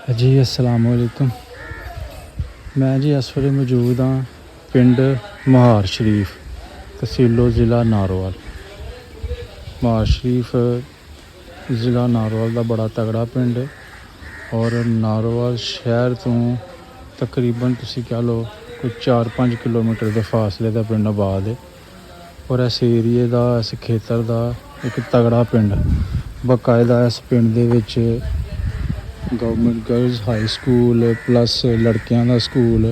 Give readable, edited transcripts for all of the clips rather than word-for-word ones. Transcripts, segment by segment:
जी अस्सलाम वालेकुम। मैं जी इस वे मौजूद हाँ पिंड महार शरीफ, तहसीलो ज़िला नारोवाल। महार शरीफ ज़िला नारोवाल का बड़ा तगड़ा पिंड और नारोवाल शहर तो तकरीबन तुसी कह लो कोई 4-5 किलोमीटर के फासले का पिंड आबाद है। और इस एरिए का इस खेतर का एक तगड़ा पिंड बाकायदा इस पिंड दे विच government girls high school plus लड़कियां का स्कूल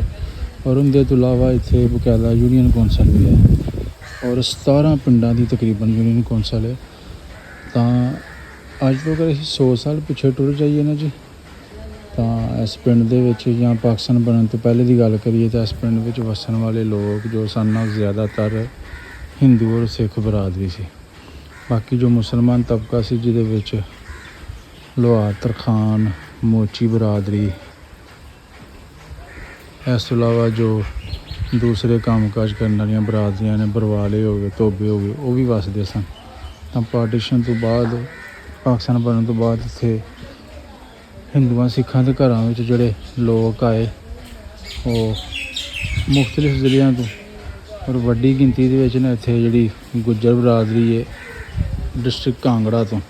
और उनके तो अलावा इत्थे बकायदा यूनियन कौंसल भी है और 17 पिंडां की तकरीबन यूनियन कौंसल है। तो अज तो अगर 100 साल पिछे टुर जाइए ना जी, तो इस पिंड दे विच जां पाकिस्तान बनने तो पहले की गल करिए तो इस पिंड विच वसन वाले लोग जो सन ज़्यादातर हिंदू और सिख बरादरी सी। बाकी जो मुसलमान तबका सी जिहदे विच लोहार तरखान मोची बरादरी, इस तो अलावा जो दूसरे काम काज करने वाली बरादरियां ने बरवाले हो गए धोबे हो गए वो भी वसदे सन। तो पार्टीशन तो बाद पाकिस्तान बनने तो बाद इत्थे हिंदुआं सिखां के घरां विच जिहड़े लोग आए वो मुख्तलिफ ज़िलियां तो और वड्डी गिनती दे विच ना इत्थे जिहड़ी गुज्जर बरादरी है डिस्ट्रिक्ट कांगड़ा तो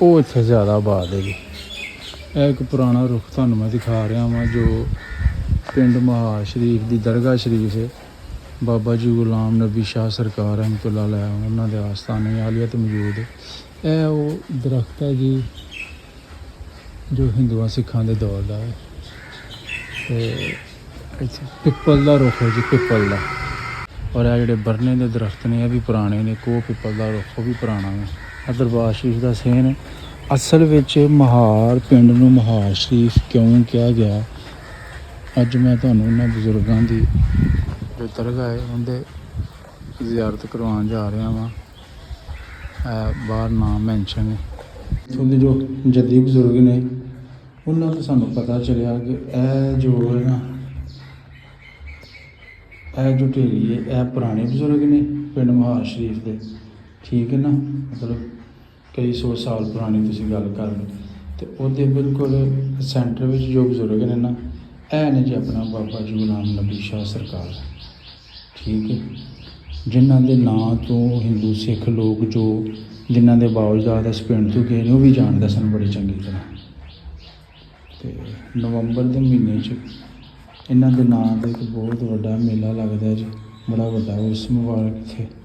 वो इत्थे ज़्यादा आबाद है जी। एक पुराना रुख तुहानूं मैं दिखा रहा वां जो पिंड महार शरीफ की दरगाह शरीफ है। बाबा जी गुलाम नबी शाह सरकार रहमतुल्लाह अलैह उन्हां दे आस्थाने आलिया तो मौजूद है। यह वो दरख्त है जी जो हिंदुआं सिखां दे दौर का है। तो पिपल का रुख है जी, पिपल का। और यह जोड़े बरने के दरख्त ने यह भी पुराने ने, को पिपल का रुख भी पुराना है। दरबार शरीफ का सेन असल विच महार पिंड नूं महार शरीफ क्यों कहा गया, अज मैं तुहानूं उन्हां बजुर्गों की जो दरगाह है उनके ज़ियारत करवाउण जा रहा वां। बाहर नाम मैंशन है उनके जो जद्दी बजुर्ग ने उन्होंने तो सानूं पता चलिया कि यह जो है ना यह जो ढेरी है यह पुराने बजुर्ग ने पिंड महार शरीफ के, ठीक है ना, मतलब कई 100 साल पुरानी तुसी गल कर लो। तो वो बिल्कुल सेंटर में जो बजुर्ग ने ना यह ने जी अपना बाबा जी गुलाम नबी शाह सरकार, ठीक है, जिन्हों के नाँ तो हिंदू सिख लोग जो जिन्हों के बावजूद इस पिंड तो गए वो भी जानते सन बड़ी चंगी तरह। तो नवंबर के महीने इन्हों के नाँ का एक बहुत बड़ा मेला लगता है जी, बड़ा बड़ा उर्स मुबारक इत्थे।